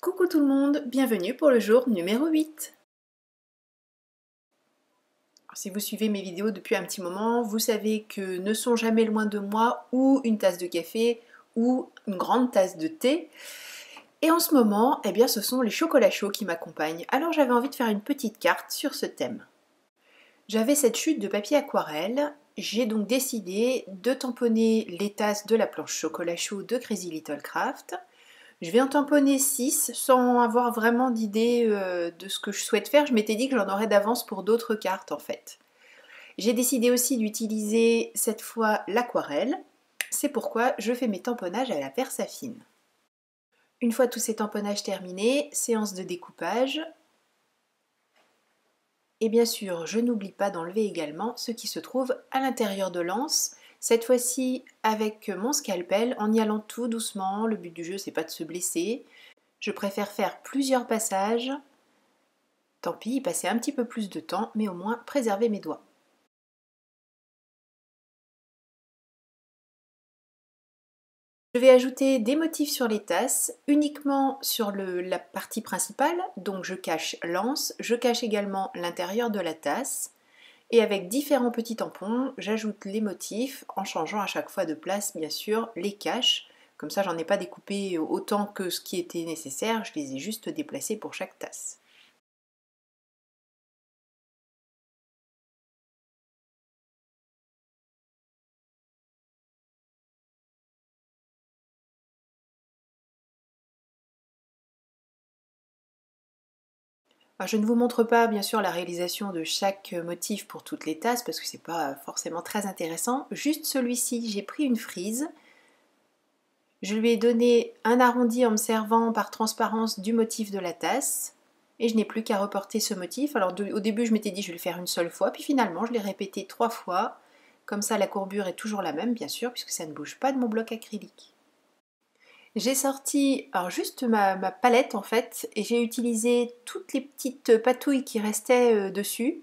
Coucou tout le monde, bienvenue pour le jour numéro 8. Alors, si vous suivez mes vidéos depuis un petit moment, vous savez que ne sont jamais loin de moi ou une tasse de café ou une grande tasse de thé. Et en ce moment, eh bien, ce sont les chocolats chauds qui m'accompagnent. Alors j'avais envie de faire une petite carte sur ce thème. J'avais cette chute de papier aquarelle, j'ai donc décidé de tamponner les tasses de la planche chocolat chaud de Crazy Little Craft. Je vais en tamponner 6 sans avoir vraiment d'idée de ce que je souhaite faire. Je m'étais dit que j'en aurais d'avance pour d'autres cartes en fait. J'ai décidé aussi d'utiliser cette fois l'aquarelle. C'est pourquoi je fais mes tamponnages à la perce à fine. Une fois tous ces tamponnages terminés, séance de découpage. Et bien sûr, je n'oublie pas d'enlever également ce qui se trouve à l'intérieur de l'anse. Cette fois-ci avec mon scalpel en y allant tout doucement. Le but du jeu, c'est pas de se blesser. Je préfère faire plusieurs passages. Tant pis, y passer un petit peu plus de temps, mais au moins préserver mes doigts. Je vais ajouter des motifs sur les tasses, uniquement sur la partie principale, donc je cache l'anse, je cache également l'intérieur de la tasse, et avec différents petits tampons, j'ajoute les motifs en changeant à chaque fois de place, bien sûr, les caches. Comme ça, j'en ai pas découpé autant que ce qui était nécessaire, je les ai juste déplacés pour chaque tasse. Je ne vous montre pas bien sûr la réalisation de chaque motif pour toutes les tasses parce que c'est pas forcément très intéressant. Juste celui-ci, j'ai pris une frise, je lui ai donné un arrondi en me servant par transparence du motif de la tasse et je n'ai plus qu'à reporter ce motif. Alors au début je m'étais dit je vais le faire une seule fois, puis finalement je l'ai répété 3 fois. Comme ça la courbure est toujours la même bien sûr puisque ça ne bouge pas de mon bloc acrylique. J'ai sorti alors juste ma palette en fait et j'ai utilisé toutes les petites patouilles qui restaient dessus.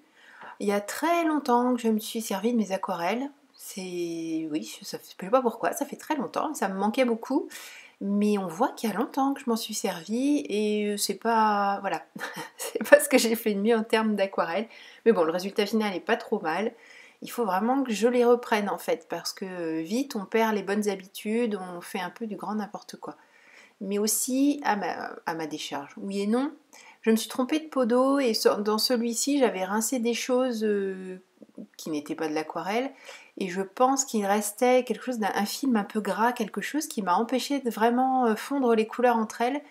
Il y a très longtemps que je me suis servi de mes aquarelles. Oui, je ne sais pas pourquoi, ça fait très longtemps, ça me manquait beaucoup. Mais on voit qu'il y a longtemps que je m'en suis servie et c'est pas, voilà, c'est pas ce que j'ai fait de mieux en termes d'aquarelle. Mais bon, le résultat final est pas trop mal. Il faut vraiment que je les reprenne en fait, parce que vite on perd les bonnes habitudes, on fait un peu du grand n'importe quoi. Mais aussi à ma décharge. Oui et non. Je me suis trompée de pot d'eau et dans celui-ci j'avais rincé des choses qui n'étaient pas de l'aquarelle et je pense qu'il restait quelque chose d'un film un peu gras, quelque chose qui m'a empêché de vraiment fondre les couleurs entre elles.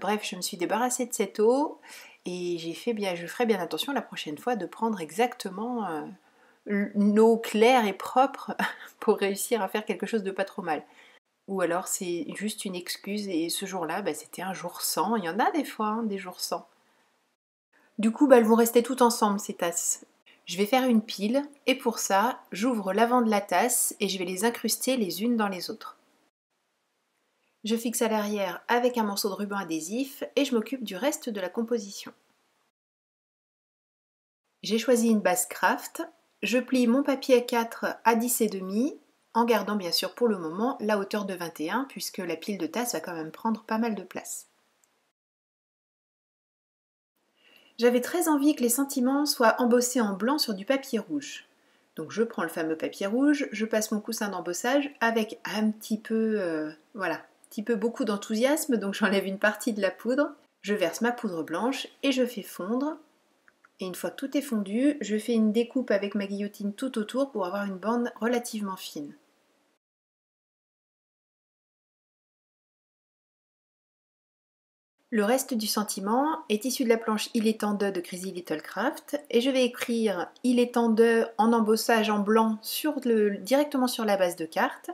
Bref, je me suis débarrassée de cette eau et je ferai bien attention la prochaine fois de prendre exactement une eau claire et propre pour réussir à faire quelque chose de pas trop mal. Ou alors c'est juste une excuse et ce jour-là, c'était un jour sans. Il y en a des fois, hein, des jours sans. Du coup, elles vont rester toutes ensemble ces tasses. Je vais faire une pile et pour ça, j'ouvre l'avant de la tasse et je vais les incruster les unes dans les autres. Je fixe à l'arrière avec un morceau de ruban adhésif et je m'occupe du reste de la composition. J'ai choisi une base craft. Je plie mon papier A4 à 10,5 en gardant bien sûr pour le moment la hauteur de 21 puisque la pile de tasses va quand même prendre pas mal de place. J'avais très envie que les sentiments soient embossés en blanc sur du papier rouge. Donc je prends le fameux papier rouge, je passe mon coussin d'embossage avec un petit peu, beaucoup d'enthousiasme, donc j'enlève une partie de la poudre, je verse ma poudre blanche et je fais fondre. Et une fois que tout est fondu, je fais une découpe avec ma guillotine tout autour pour avoir une bande relativement fine. Le reste du sentiment est issu de la planche Il est temps de Crazy Little Craft et je vais écrire Il est temps de en embossage en blanc directement sur la base de carte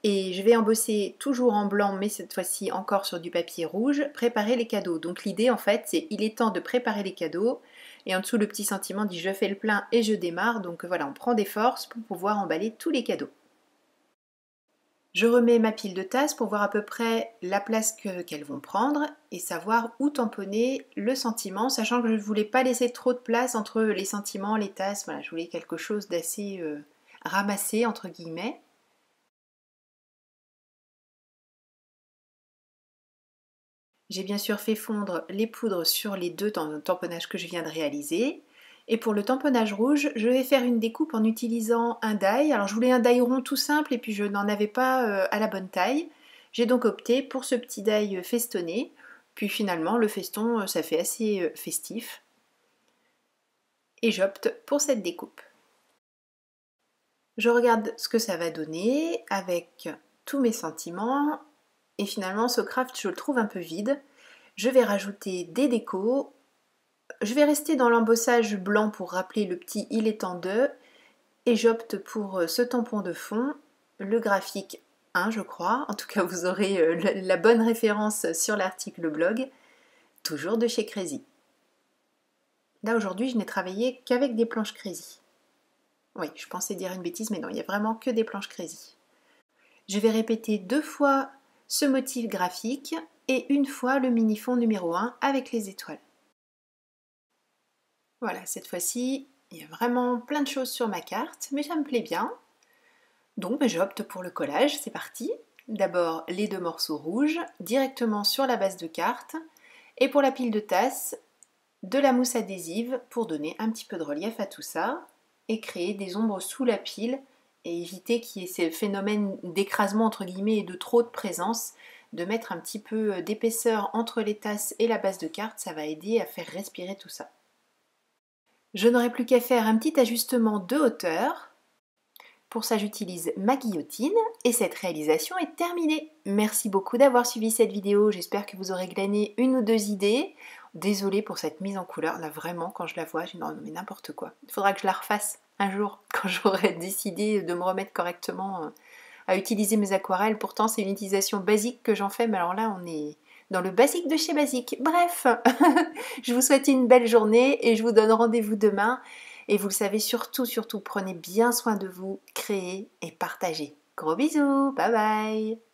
et je vais embosser toujours en blanc mais cette fois-ci encore sur du papier rouge, préparer les cadeaux. Donc l'idée en fait c'est il est temps de préparer les cadeaux et en dessous le petit sentiment dit je fais le plein et je démarre, donc voilà on prend des forces pour pouvoir emballer tous les cadeaux. Je remets ma pile de tasses pour voir à peu près la place qu'elles vont prendre et savoir où tamponner le sentiment, sachant que je ne voulais pas laisser trop de place entre les sentiments, les tasses, voilà, je voulais quelque chose d'assez ramassé entre guillemets. J'ai bien sûr fait fondre les poudres sur les deux tamponnages que je viens de réaliser. Et pour le tamponnage rouge, je vais faire une découpe en utilisant un die. Alors je voulais un die rond tout simple et puis je n'en avais pas à la bonne taille. J'ai donc opté pour ce petit die festonné. Puis finalement, le feston, ça fait assez festif. Et j'opte pour cette découpe. Je regarde ce que ça va donner avec tous mes sentiments. Et finalement, ce craft, je le trouve un peu vide. Je vais rajouter des décos. Je vais rester dans l'embossage blanc pour rappeler le petit il est en deux. Et j'opte pour ce tampon de fond, le graphique 1 je crois. En tout cas, vous aurez la bonne référence sur l'article blog. Toujours de chez Crazy. Là, aujourd'hui, je n'ai travaillé qu'avec des planches Crazy. Oui, je pensais dire une bêtise, mais non, il n'y a vraiment que des planches Crazy. Je vais répéter 2 fois ce motif graphique et une fois le mini fond numéro 1 avec les étoiles. Voilà, cette fois-ci, il y a vraiment plein de choses sur ma carte, mais ça me plaît bien. Donc j'opte pour le collage, c'est parti. D'abord les 2 morceaux rouges directement sur la base de carte et pour la pile de tasses, de la mousse adhésive pour donner un petit peu de relief à tout ça et créer des ombres sous la pile et éviter qu'il y ait ces phénomènes d'écrasement entre guillemets et de trop de présence. De mettre un petit peu d'épaisseur entre les tasses et la base de carte, ça va aider à faire respirer tout ça. Je n'aurai plus qu'à faire un petit ajustement de hauteur. Pour ça, j'utilise ma guillotine et cette réalisation est terminée. Merci beaucoup d'avoir suivi cette vidéo. J'espère que vous aurez glané une ou 2 idées. Désolée pour cette mise en couleur. Là, vraiment, quand je la vois, j'ai non mais n'importe quoi. Il faudra que je la refasse un jour quand j'aurai décidé de me remettre correctement à utiliser mes aquarelles. Pourtant, c'est une utilisation basique que j'en fais, mais alors là, on est dans le basique de chez basique. Bref, je vous souhaite une belle journée et je vous donne rendez-vous demain. Et vous le savez, surtout, prenez bien soin de vous, créez et partagez. Gros bisous, bye bye!